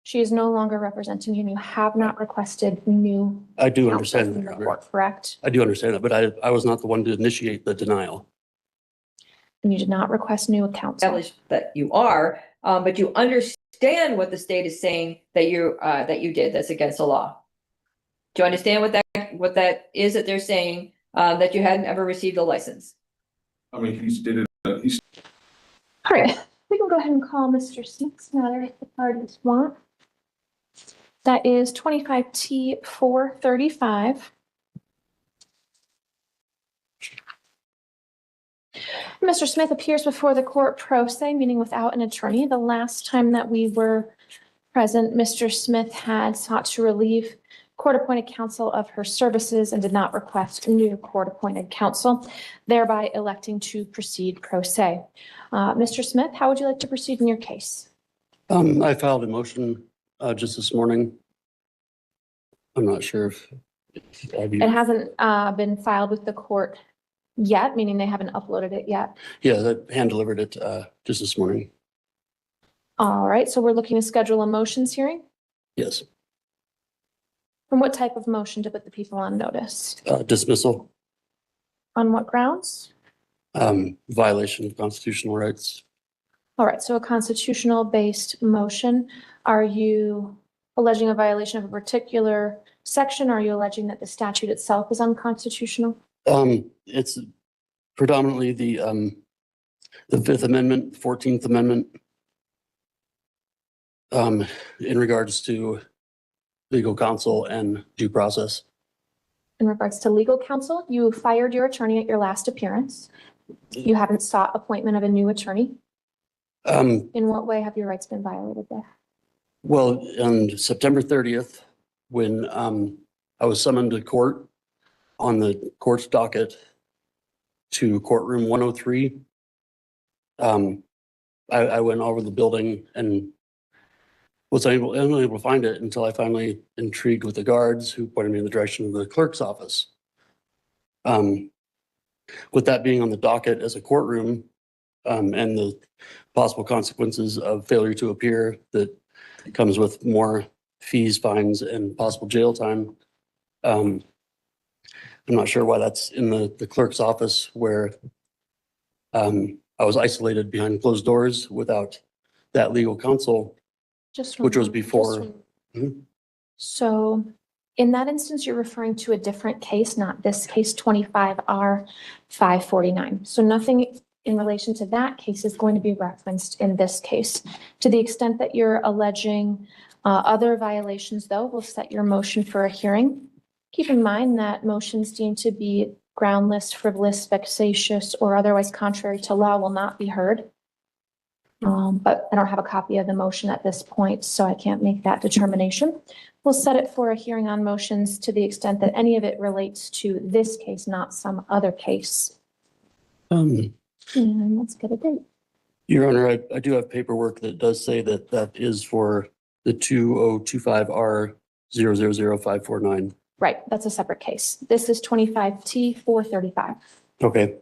She is no longer representing you. You have not requested new. I do counsel understand from that, the court, correct? I do understand that, but I was not the one to initiate the denial. And you did not request new counsel. Established that you are, but you understand what the state is saying that you did that's against the law. Do you understand what that is that they're saying, that you hadn't ever received a license? I mean, he stated that he's. All right, we can go ahead and call Mr. Smith's matter if the parties want. That is 25T 435. Mr. Smith appears before the court pro se, meaning without an attorney. The last time that we were present, Mr. Smith had sought to relieve court-appointed counsel of her services and did not request new court-appointed counsel, thereby electing to proceed pro se. Mr. Smith, how would you like to proceed in your case? I filed a motion just this morning. I'm not sure if It hasn't been filed with the court yet, meaning they haven't uploaded it yet. yeah, that hand delivered it just this morning. All right, so we're looking to schedule a motions hearing. Yes. From what type of motion to put the people on notice? Dismissal, On what grounds? violation of constitutional rights. All right, so a constitutional based motion. Are you alleging a violation of a particular section? Or are you alleging that the statute itself is unconstitutional? It's predominantly the Fifth Amendment, 14th Amendment, in regards to legal counsel and due process. In regards to legal counsel, you fired your attorney at your last appearance. You haven't sought appointment of a new attorney. In what way have your rights been violated there? Well, on September 30th, when I was summoned to court on the court's docket to courtroom 103, I went over the building and was unable to find it until I finally intrigued with the guards who pointed me in the direction of the clerk's office. With that being on the docket as a courtroom, and the possible consequences of failure to appear that comes with more fees, fines, and possible jail time. I'm not sure why that's in the clerk's office where I was isolated behind closed doors without that legal counsel. Which was before. So in that instance, you're referring to a different case, not this case, 25R 549. So nothing in relation to that case is going to be referenced in this case. To the extent that you're alleging other violations, though, we'll set your motion for a hearing. Keep in mind that motions deemed to be groundless, frivolous, vexatious, or otherwise contrary to law will not be heard. But I don't have a copy of the motion at this point, so I can't make that determination. We'll set it for a hearing on motions to the extent that any of it relates to this case, not some other case. And let's get a date. Your Honor, I do have paperwork that does say that that is for the 2025R 000549. Right, that's a separate case. This is 25T 435. Okay.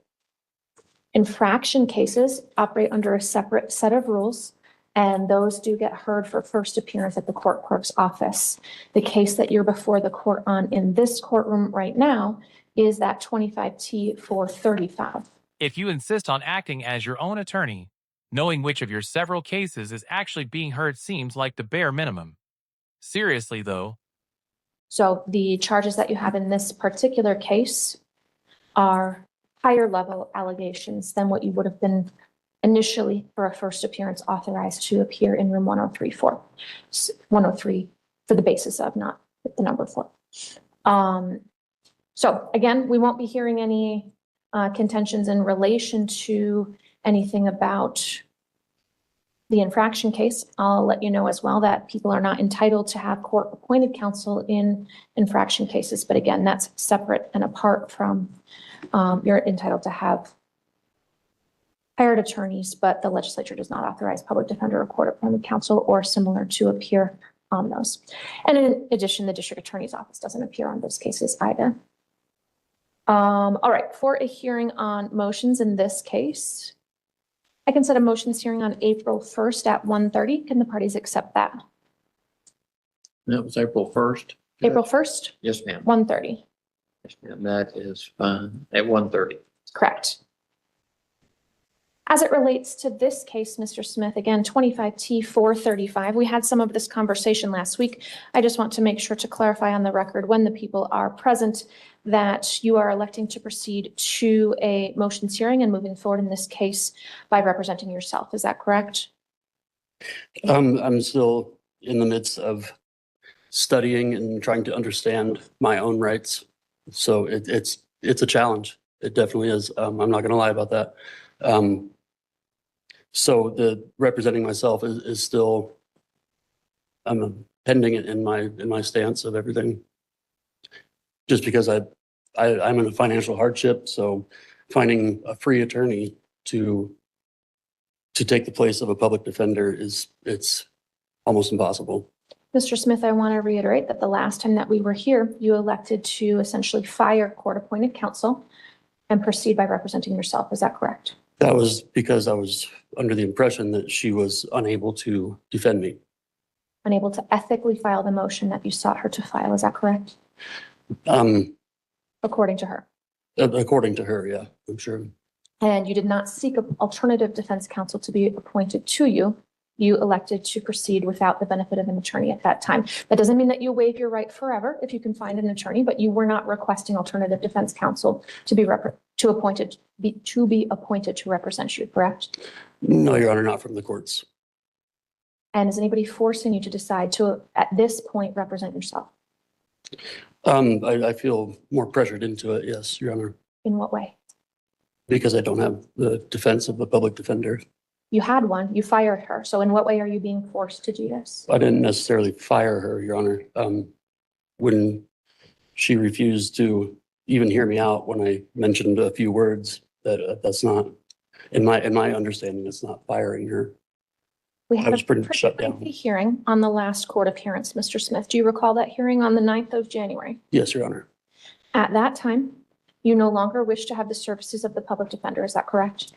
Infraction cases operate under a separate set of rules, and those do get heard for first appearance at the court clerk's office. The case that you're before the court on in this courtroom right now is that 25T 435. If you insist on acting as your own attorney, knowing which of your several cases is actually being heard seems like the bare minimum. Seriously, though. So the charges that you have in this particular case are higher level allegations than what you would have been initially for a first appearance authorized to appear in room 103 for the basis of, not the number 4. So again, we won't be hearing any contentions in relation to anything about the infraction case. I'll let you know as well that people are not entitled to have court appointed counsel in infraction cases. But again, that's separate and apart from you're entitled to have hired attorneys, but the legislature does not authorize public defender or court appointed counsel or similar to appear on those. And in addition, the district attorney's office doesn't appear on those cases either. All right, for a hearing on motions in this case, I can set a motions hearing on April 1st at 1:30. Can the parties accept that? That was April 1st. April 1st, Yes, ma'am. 1:30. Yes, ma'am. That is fine. At 1:30. Correct. As it relates to this case, Mr. Smith, again, 25T 435, we had some of this conversation last week. I just want to make sure to clarify on the record when the people are present that you are electing to proceed to a motions hearing and moving forward in this case by representing yourself. Is that correct? I'm still in the midst of studying and trying to understand my own rights. So it's a challenge. It definitely is. I'm not going to lie about that. So the representing myself is still, I'm pending it in my stance of everything. Just because I'm in a financial hardship, so finding a free attorney to take the place of a public defender it's almost impossible. Mr. Smith, I want to reiterate that the last time that we were here, you elected to essentially fire court-appointed counsel and proceed by representing yourself. Is that correct? That was because I was under the impression that she was unable to defend me. Unable to ethically file the motion that you sought her to file. Is that correct? According to her. According to her, yeah, I'm sure. And you did not seek an alternative defense counsel to be appointed to you. You elected to proceed without the benefit of an attorney at that time. That doesn't mean that you waive your right forever if you can find an attorney, but you were not requesting alternative defense counsel to be appointed to represent you, correct? No, Your Honor, not from the courts. And is anybody forcing you to decide to, at this point, represent yourself? I feel more pressured into it, yes, Your Honor, In what way? because I don't have the defense of a public defender. You had one, you fired her. So in what way are you being forced to do this? I didn't necessarily fire her, Your Honor. When she refused to even hear me out when I mentioned a few words, that's not, in my understanding, it's not firing her. We I had was a pretty pretty shut down. lengthy hearing on the last court appearance, Mr. Smith. Do you recall that hearing on the 9th of January? Yes, Your Honor. At that time, you no longer wish to have the services of the public defender. Is that correct?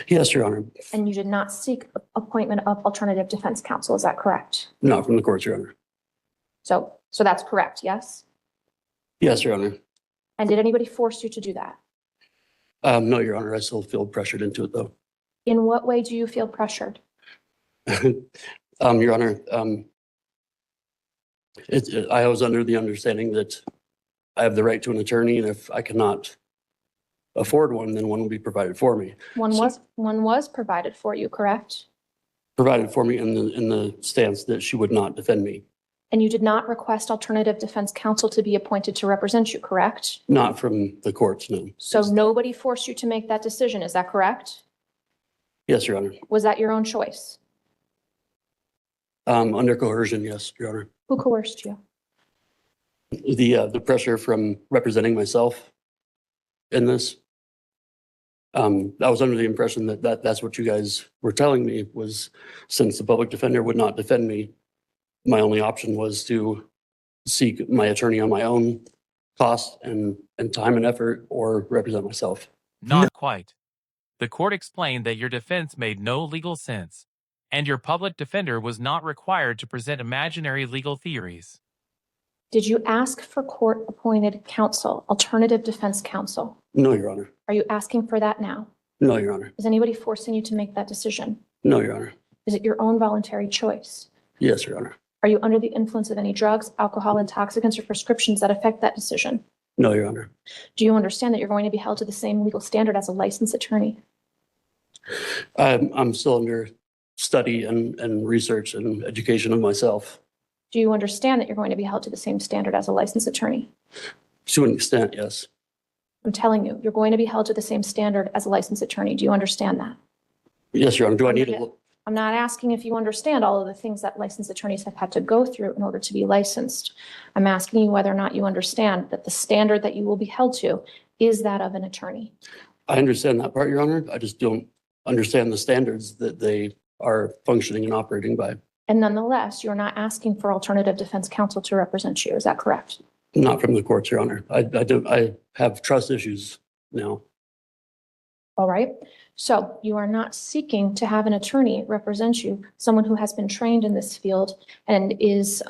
Yes, Your Honor. And you did not seek appointment of alternative defense counsel. Is that correct? Not from the courts, Your Honor. So that's correct, yes? Yes, Your Honor. And did anybody force you to do that? No, Your Honor. I still feel pressured into it, though. In what way do you feel pressured? Your Honor, I was under the understanding that I have the right to an attorney, and if I cannot afford one, then one will be provided for me. One was provided for you, correct? Provided for me in the stance that she would not defend me. And you did not request alternative defense counsel to be appointed to represent you, correct? Not from the courts, no. So nobody forced you to make that decision. Is that correct? Yes, Your Honor. Was that your own choice? Under coercion, yes, Your Honor. Who coerced you? The pressure from representing myself in this. I was under the impression that's what you guys were telling me, was since the public defender would not defend me, my only option was to seek my attorney on my own cost and time and effort, or represent myself. Not quite. The court explained that your defense made no legal sense, and your public defender was not required to present imaginary legal theories. Did you ask for court-appointed counsel, alternative defense counsel? No, Your Honor. Are you asking for that now? No, Your Honor. Is anybody forcing you to make that decision? No, Your Honor. Is it your own voluntary choice? Yes, Your Honor. Are you under the influence of any drugs, alcohol, intoxicants, or prescriptions that affect that decision? No, Your Honor. Do you understand that you're going to be held to the same legal standard as a licensed attorney? I'm still under study and research and education of myself. Do you understand that you're going to be held to the same standard as a licensed attorney? To an extent, yes. I'm telling you, you're going to be held to the same standard as a licensed attorney. Do you understand that? Yes, Your Honor. Do I need to? I'm not asking if you understand all of the things that licensed attorneys have had to go through in order to be licensed. I'm asking you whether or not you understand that the standard that you will be held to is that of an attorney. I understand that part, Your Honor. I just don't understand the standards that they are functioning and operating by. And nonetheless, you're not asking for alternative defense counsel to represent you. Is that correct? Not from the courts, Your Honor. I have trust issues now. All right. So you are not seeking to have an attorney represent you, someone who has been trained in this field and is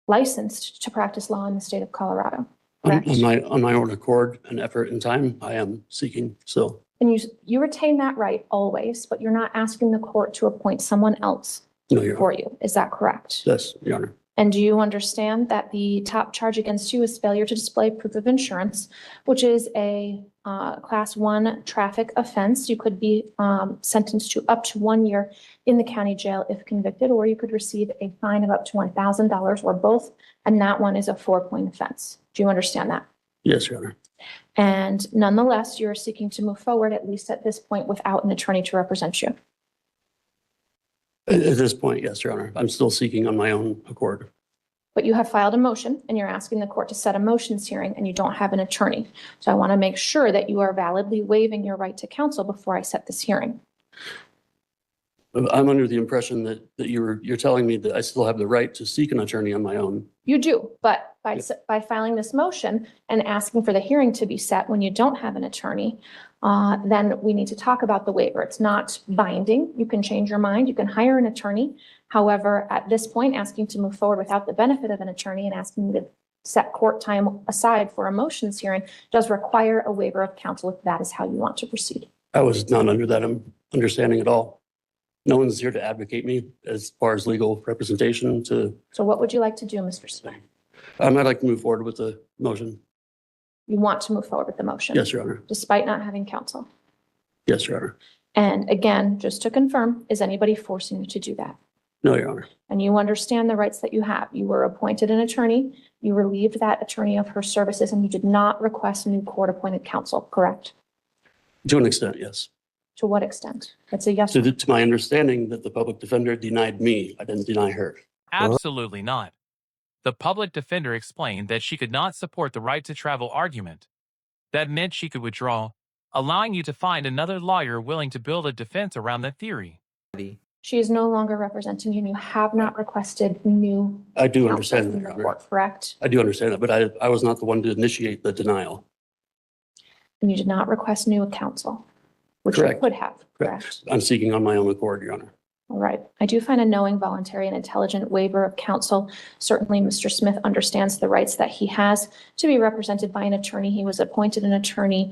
licensed to practice law in the state of Colorado, correct? On my own accord and effort and time, I am seeking, so, And you retain that right always, but you're not asking the court to appoint someone else no, Your for Honor. you. Is that correct? Yes, Your Honor. And do you understand that the top charge against you is failure to display proof of insurance, which is a class 1 traffic offense? You could be sentenced to up to 1 year in the county jail if convicted, or you could receive a fine of up to $1,000 or both. And that one is a 4-point offense. Do you understand that? Yes, Your Honor. And nonetheless, you're seeking to move forward, at least at this point, without an attorney to represent you. At this point, yes, Your Honor. I'm still seeking on my own accord. But you have filed a motion and you're asking the court to set a motions hearing and you don't have an attorney. So I want to make sure that you are validly waiving your right to counsel before I set this hearing. I'm under the impression that you're telling me that I still have the right to seek an attorney on my own. You do, but by filing this motion and asking for the hearing to be set when you don't have an attorney, then we need to talk about the waiver. It's not binding. You can change your mind. You can hire an attorney. However, at this point, asking to move forward without the benefit of an attorney and asking you to set court time aside for a motions hearing does require a waiver of counsel if that is how you want to proceed. I was not under that understanding at all. No one's here to advocate me as far as legal representation to, So what would you like to do, Mr. Smith? I'd like to move forward with the motion. You want to move forward with the motion? Yes, Your Honor. Despite not having counsel? Yes, Your Honor. And again, just to confirm, is anybody forcing you to do that? No, Your Honor. And you understand the rights that you have. You were appointed an attorney, you relieved that attorney of her services, and you did not request new court-appointed counsel, correct? To an extent, yes. To what extent? That's a yes. To my understanding that the public defender denied me, I didn't deny her. Absolutely not. The public defender explained that she could not support the right to travel argument. That meant she could withdraw, allowing you to find another lawyer willing to build a defense around that theory. She is no longer representing you, and you have not requested new I do counsel understand from that, the Your Honor. court, correct? I do understand that, but I was not the one to initiate the denial. And you did not request new counsel, which you Correct. could have, correct? I'm seeking on my own accord, Your Honor. All right. I do find a knowing, voluntary, and intelligent waiver of counsel. Certainly, Mr. Smith understands the rights that he has to be represented by an attorney. He was appointed an attorney.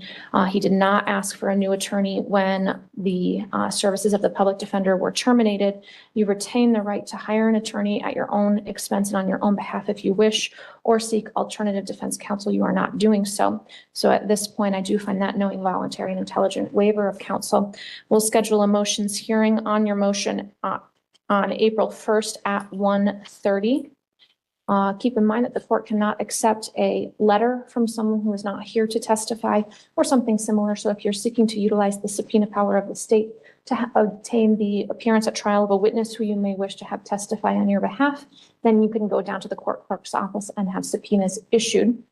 He did not ask for a new attorney when the services of the public defender were terminated. You retain the right to hire an attorney at your own expense and on your own behalf if you wish, or seek alternative defense counsel. You are not doing so. So at this point, I do find that knowing, voluntary, and intelligent waiver of counsel. We'll schedule a motions hearing on your motion on April 1st at 1:30. Keep in mind that the court cannot accept a letter from someone who is not here to testify or something similar. So if you're seeking to utilize the subpoena power of the state to obtain the appearance at trial of a witness who you may wish to have testify on your behalf, then you can go down to the court clerk's office and have subpoenas issued.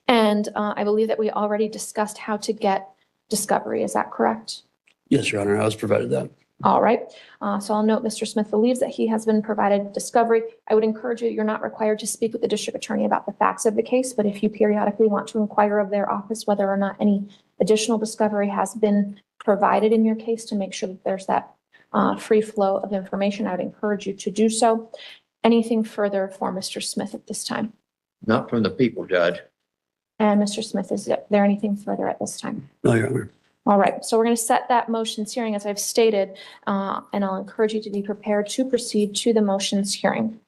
And I believe that we already discussed how to get discovery. Is that correct? Yes, Your Honor, I was provided that. All right. So I'll note Mr. Smith believes that he has been provided discovery. I would encourage you, you're not required to speak with the district attorney about the facts of the case, but if you periodically want to inquire of their office whether or not any additional discovery has been provided in your case to make sure that there's that free flow of information, I would encourage you to do so. Anything further for Mr. Smith at this time? Not from the people, Judge. And Mr. Smith, is there anything further at this time? No, Your Honor. All right, so we're going to set that motions hearing as I've stated, and I'll encourage you to be prepared to proceed to the motions hearing.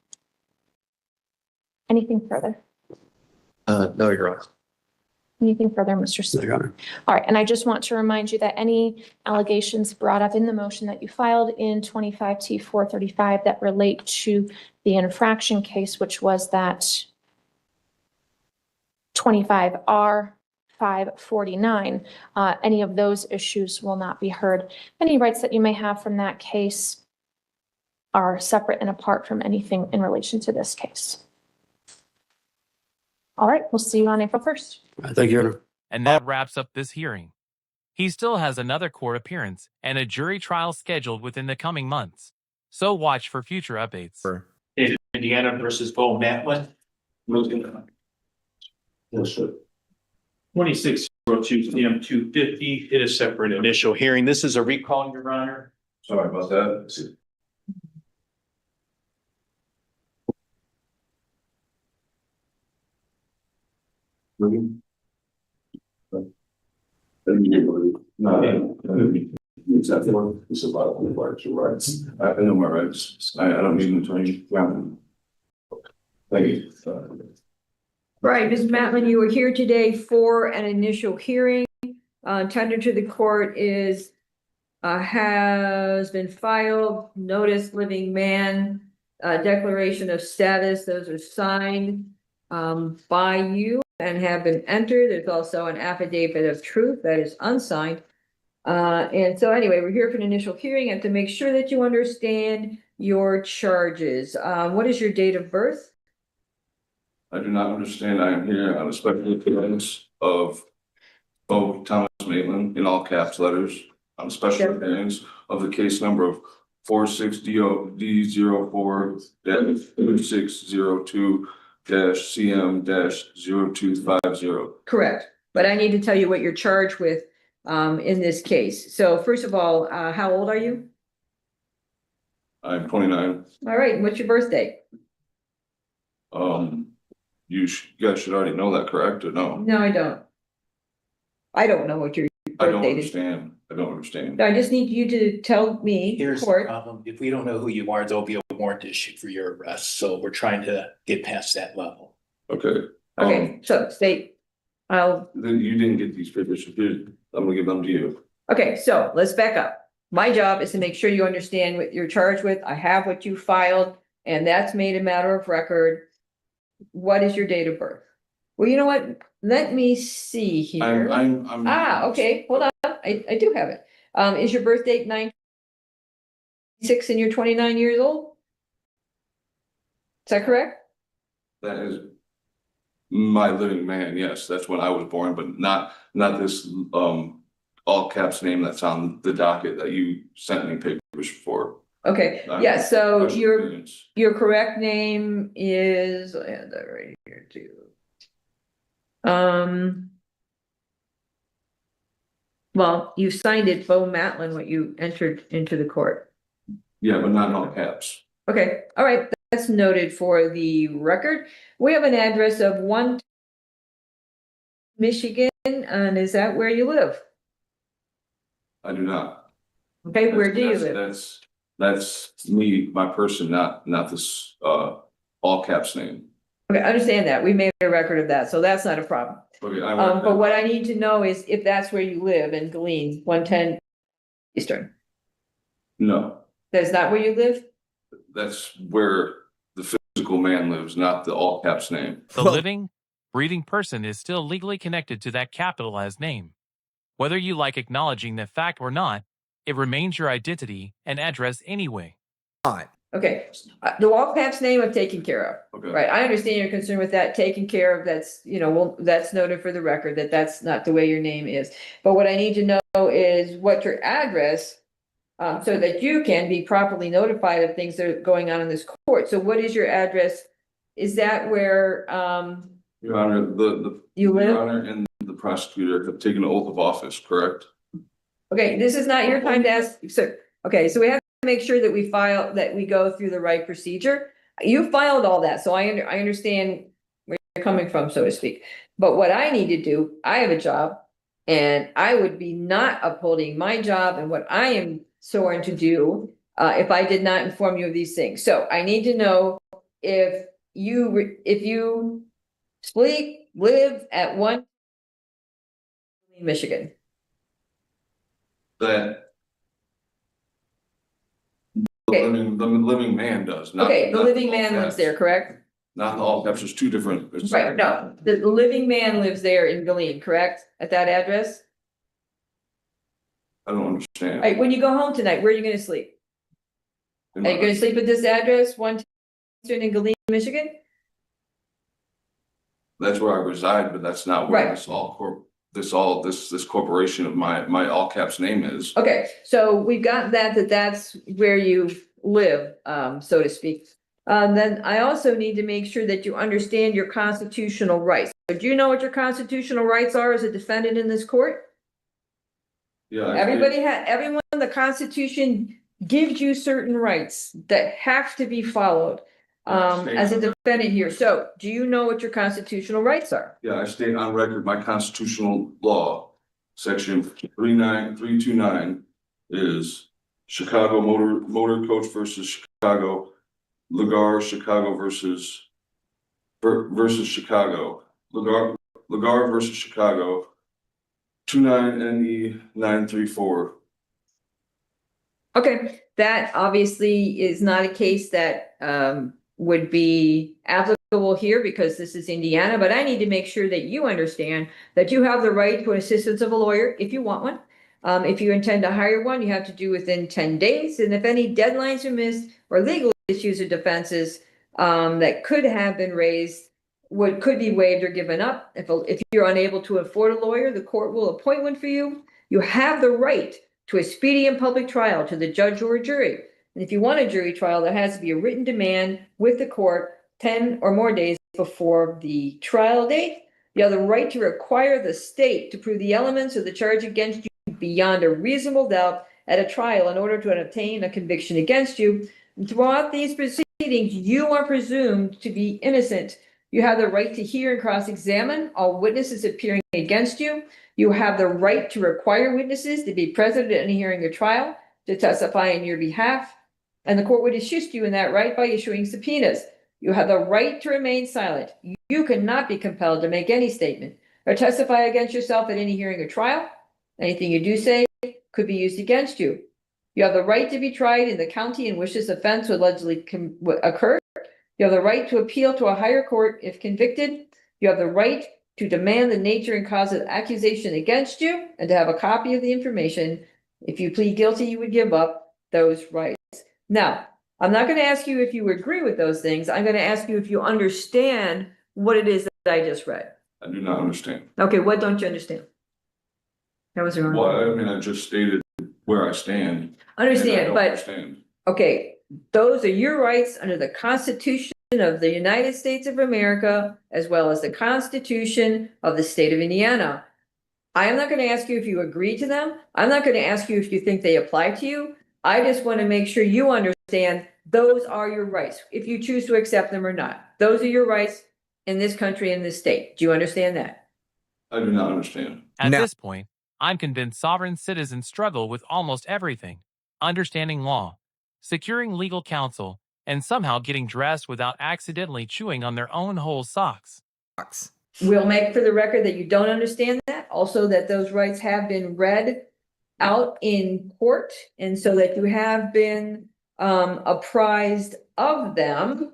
Anything further? No, Your Honor. Anything further, Mr. No, Smith? Your Honor. All right, and I just want to remind you that any allegations brought up in the motion that you filed in 25T 435 that relate to the infraction case, which was that 25R 549, any of those issues will not be heard. Any rights that you may have from that case are separate and apart from anything in relation to this case. All right, we'll see you on April 1st. Thank you, Your Honor. And that wraps up this hearing. He still has another court appearance and a jury trial scheduled within the coming months. So watch for future updates. Indiana versus Bo Matlin. 26 PM 250. It is separate initial hearing. This is a recall, Your Honor. Sorry about that. No, exactly. It's about the rights. I know my rights. I don't need an attorney. Thank you. Right, Ms. Matlin, you were here today for an initial hearing. Tender to the court is, has been filed, notice living man, declaration of status, those are signed by you and have been entered. There's also an affidavit of truth that is unsigned. And so anyway, we're here for an initial hearing and to make sure that you understand your charges. What is your date of birth? I do not understand. I am here on a special appearance of Thomas Matlin in all caps letters on special appearance of the case number of 46D04-2602-CM-0250. Correct, but I need to tell you what you're charged with in this case. So first of all, how old are you? I'm 29. All right, what's your birthday? You guys should already know that, correct, or no? No, I don't. I don't know what your I don't birthday is. understand. I don't understand. I just need you to tell me, Here's the court. problem. If we don't know who you are, there'll be a warrant issued for your arrest. So we're trying to get past that level. Okay. Okay, so state, Then you didn't get these papers. I'm gonna give them to you. okay, so let's back up. My job is to make sure you understand what you're charged with. I have what you filed, and that's made a matter of record. What is your date of birth? Well, you know what? Let me see here. I'm. Okay, hold on. I do have it. Is your birth date 9/6 and you're 29 years old? Is that correct? That is my living man. Yes, that's when I was born, but not this all caps name that's on the docket that you sent me papers for. Okay, yeah, so Special your appearance. correct name is, I had that right here too. Well, you signed it, Bo Matlin, what you entered into the court. Yeah, but not in all caps. Okay, all right, that's noted for the record. We have an address of 1 Michigan, and is that where you live? I do not. Okay, where do you That's- live? That's me, my person, not this all caps name. Okay, I understand that. We made a record of that, so that's not a problem. Okay, But what I need to know is if that's where you live in Galeen, 110 Eastern. No, That's not where you live? that's where the physical man lives, not the all caps name. The living, breathing person is still legally connected to that capitalized name. Whether you like acknowledging that fact or not, it remains your identity and address anyway. Okay, the all caps name I've taken care of. Okay. Right, I understand your concern with that, taken care of, that's, well, that's noted for the record, that that's not the way your name is. But what I need to know is what your address, so that you can be properly notified of things that are going on in this court. So what is your address? Is that where, Your Honor, you Your live? Honor and the prosecutor have taken an oath of office, correct? Okay, this is not your time to ask, sir. Okay, so we have to make sure that we go through the right procedure. You filed all that, so I understand where you're coming from, so to speak. But what I need to do, I have a job, and I would be not upholding my job and what I am sworn to do if I did not inform you of these things. So I need to know if you live at 1 Michigan. That Okay. the living man does, not. Okay, the not living all man lives caps. there, correct? Not the all caps, there's two different. Right, no, the living man lives there in Galeen, correct? At that address? I don't All understand. right, when you go home tonight, where are you gonna sleep? Are you gonna sleep at this address, 1 in Galeen, Michigan? That's where I reside, but that's not where Right. this corporation of my all caps name is. Okay, so we've got that's where you live, so to speak. Then I also need to make sure that you understand your constitutional rights. do you know what your constitutional rights are as a defendant in this court? Yeah. Everyone, the Constitution gives you certain rights that have to be followed. As a defendant here. So do you know what your constitutional rights are? Yeah, I state on record my constitutional law, section 39329 is Chicago Motor Coach versus Chicago, Lagar Chicago versus Chicago, Lagar versus Chicago, 29 NE 934. Okay, that obviously is not a case that would be applicable here because this is Indiana, but I need to make sure that you understand that you have the right to an assistance of a lawyer if you want one. If you intend to hire one, you have to do within 10 days. And if any deadlines are missed or legal issues or defenses that could have been raised could be waived or given up. If you're unable to afford a lawyer, the court will appoint one for you. You have the right to a speedy and public trial to the judge or jury. And if you want a jury trial, there has to be a written demand with the court 10 or more days before the trial date. You have the right to require the state to prove the elements of the charge against you beyond a reasonable doubt at a trial in order to obtain a conviction against you. And throughout these proceedings, you are presumed to be innocent. You have the right to hear and cross-examine all witnesses appearing against you. You have the right to require witnesses to be present at any hearing or trial to testify on your behalf. And the court would assist you in that right by issuing subpoenas. You have the right to remain silent. You cannot be compelled to make any statement or testify against yourself at any hearing or trial. Anything you do say could be used against you. You have the right to be tried in the county in which this offense would allegedly occur. You have the right to appeal to a higher court if convicted. You have the right to demand the nature and cause of accusation against you and to have a copy of the information. If you plead guilty, you would give up those rights. Now, I'm not going to ask you if you agree with those things. I'm going to ask you if you understand what it is that I just read. I do not understand. Okay, what don't you understand? That was wrong. Well, I mean, I just stated where I stand. Understand, but Understand. okay, those are your rights under the Constitution of the United States of America, as well as the Constitution of the state of Indiana. I am not going to ask you if you agree to them. I'm not going to ask you if you think they apply to you. I just want to make sure you understand those are your rights, if you choose to accept them or not. Those are your rights in this country, in this state. Do you understand that? I do not understand. At this point, I'm convinced sovereign citizens struggle with almost everything: understanding law, securing legal counsel, and somehow getting dressed without accidentally chewing on their own whole socks. We'll make for the record that you don't understand that. Also, that those rights have been read out in court, and so that you have been apprised of them.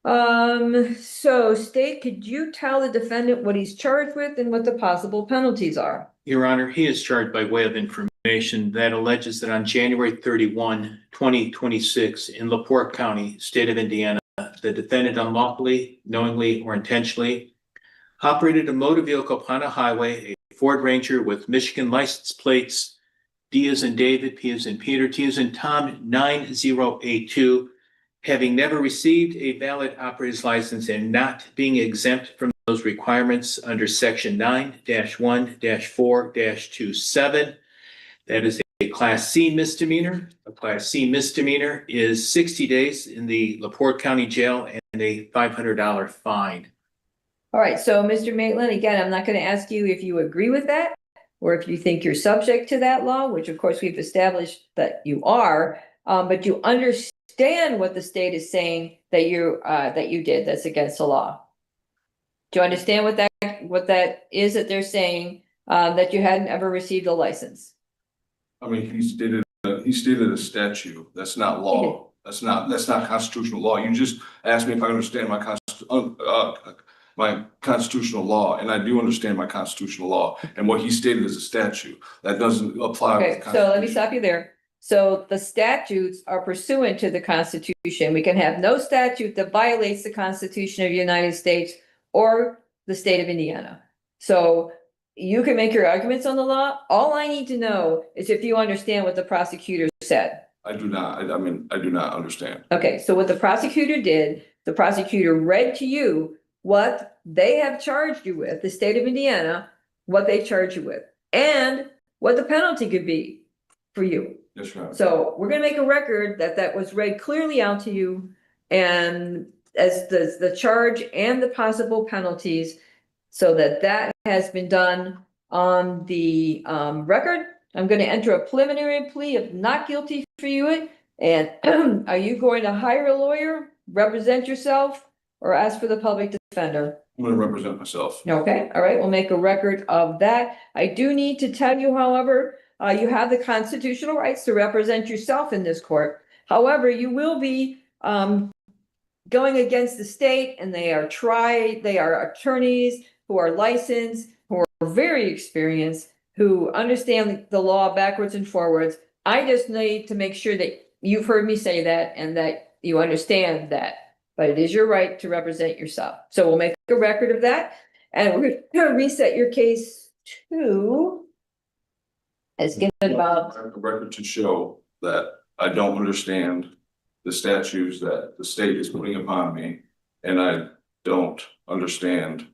So state, could you tell the defendant what he's charged with and what the possible penalties are? Your Honor, he is charged by way of information that alleges that on January 31, 2026, in LaPorte County, state of Indiana, the defendant unlawfully, knowingly, or intentionally operated a motor vehicle upon a highway, a Ford Ranger with Michigan license plates D as in David, P as in Peter, T as in Tom, 9082, having never received a valid operator's license and not being exempt from those requirements under section 9-1-4-27. That is a Class C misdemeanor. A Class C misdemeanor is 60 days in the LaPorte County Jail and a $500 fine. All right, so Mr. Matlin, again, I'm not going to ask you if you agree with that or if you think you're subject to that law, which of course we've established that you are, but you understand what the state is saying that you did that's against the law. Do you understand what that is that they're saying, that you hadn't ever received a license? I mean, he stated a statute. That's not law. That's not constitutional law. You just asked me if I understand my constitutional law, and I do understand my constitutional law. And what he stated is a statute that doesn't apply. Okay, so let me stop you there. So the statutes are pursuant to the Constitution. We can have no statute that violates the Constitution of the United States or the state of Indiana. So you can make your arguments on the law. All I need to know is if you understand what the prosecutor said. I do not. I mean, I do not understand. Okay, so what the prosecutor did, the prosecutor read to you what they have charged you with, the state of Indiana, what they charge you with, and what the penalty could be for you. Yes, ma'am. So we're gonna make a record that that was read clearly out to you, and as the charge and the possible penalties, so that that has been done on the record. I'm gonna enter a preliminary plea of not guilty for you. And are you going to hire a lawyer, represent yourself, or ask for the public defender? I'm gonna represent myself. Okay, all right, we'll make a record of that. I do need to tell you, however, you have the constitutional rights to represent yourself in this court. However, you will be going against the state, and they are attorneys who are licensed, who are very experienced, who understand the law backwards and forwards. I just need to make sure that you've heard me say that and that you understand that. But it is your right to represent yourself. So we'll make a record of that. And we're gonna reset your case to as given about. A record to show that I don't understand the statutes that the state is putting upon me, and I don't understand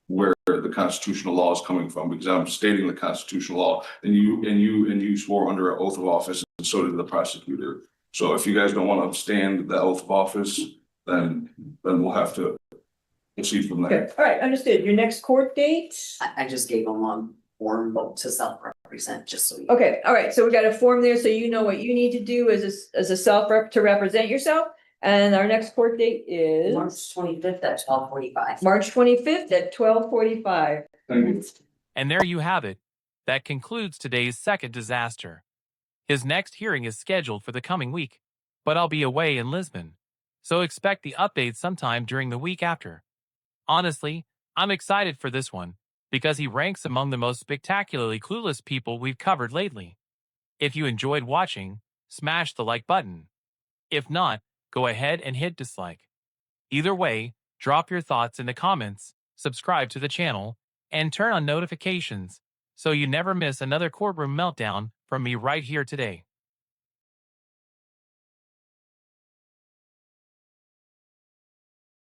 where the constitutional law is coming from, because I'm stating the constitutional law, and you swore under an oath of office, and so did the prosecutor. So if you guys don't want to stand the oath of office, then we'll have to proceed from there. Okay, all right, understood. Your next court date? I just gave them a form vote to self-represent, just so you. Okay, all right, so we got a form there, so you know what you need to do as a self-rep to represent yourself. And our next court date is March 25th at 12:45. March 25th at 12:45. Thank you. And there you have it. That concludes today's second disaster. His next hearing is scheduled for the coming week, but I'll be away in Lisbon, so expect the update sometime during the week after. Honestly, I'm excited for this one, because he ranks among the most spectacularly clueless people we've covered lately. If you enjoyed watching, smash the like button. If not, go ahead and hit dislike. Either way, drop your thoughts in the comments, subscribe to the channel, and turn on notifications so you never miss another courtroom meltdown from me right here today.